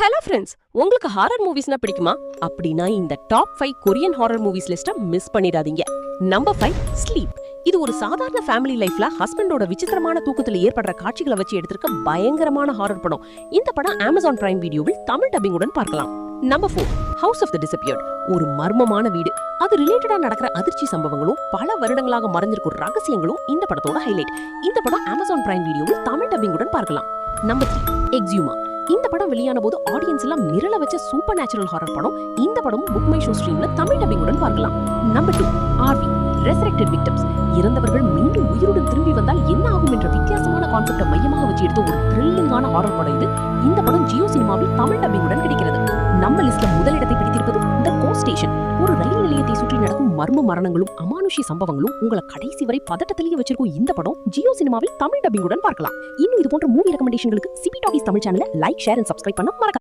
Hello friends, உங்களுக்கு horror மூவிஸ்னா பிடிக்குமா? அப்படின்னா இந்த டாப் 5 கொரியன் ஹாரர் மூவிஸ் லிஸ்ட்டை மிஸ் பண்ணிடாதீங்க. Number 5 sleep. இது ஒரு சாதாரண ஃபேமிலி லைஃப்ல ஹஸ்பண்டோட விசித்திரமான தூக்கத்துல ஏற்படுற காட்சிகளை வச்சு எடுத்திருக்க பயங்கரமான ஹாரர் படம். இந்த படம் அமேசான் பிரைம் வீடியோவில் தமிழ் டப்பிங்குடன் பார்க்கலாம். Number 4 house of the disappeared. ஒரு மர்மமான வீடு, அது ரிலேட்டடா நடக்கிற அதிர்ச்சி சம்பவங்களும் பல வருடங்களாக மறைஞ்சிருக்கும் ரகசியங்களும் இந்த படத்தோட ஹைலைட். இந்த படம் அமேசான் பிரைம் வீடியோவில் தமிழ் டப்பிங்குடன் பார்க்கலாம். நம்பர் 3 எக்ஸியூமா. இந்த படம் வெளியான போது ஆடியன்ஸ் எல்லாம் மிரள வச்ச சூப்பர் நேச்சுரல் ஹாரர் படம். இந்த படம் புக் மை ஷோ ஸ்ட்ரீம்ல தமிழ் டப்பிங்குடன் பார்க்கலாம். Number 2 RV resurrected victims. இறந்தவர்கள் மீண்டும் உயிருடன் திரும்பி வந்தால் என்ன ஆகும் என்ற வித்தியாசமான கான்செப்டை மையமாக வச்சு எடுத்த ஒரு த்ரில்லிங்கான ஹாரர் படம் இது. இந்த படம் ஜியோ சினிமாவில் தமிழ் டப்பிங்குடன் கிடைக்கிறது. நம்ம லிஸ்ட்ல முதலிடத்தை பிடித்திருப்பது தி கோஸ்ட் ஸ்டேஷன். ஒரு ரயில் நிலையத்தை சுற்றி நடக்கும் மர்ம மரணங்களும் அமானுஷ்ய சம்பவங்களும் உங்களை கடைசி வரை பதட்டத்திலேயே வச்சிருக்கும் இந்த படம் ஜியோ சினிமாவில் தமிழ் டப்பிங்குடன் பார்க்கலாம். இன்னும் இது போன்ற மூவி ரெக்கமெண்டேஷன்களுக்கு சிபி டாக்கீஸ் தமிழ் சேனலை லைக், ஷேர் அண்ட் சப்ஸ்கிரைப் பண்ண மறக்காதீங்க.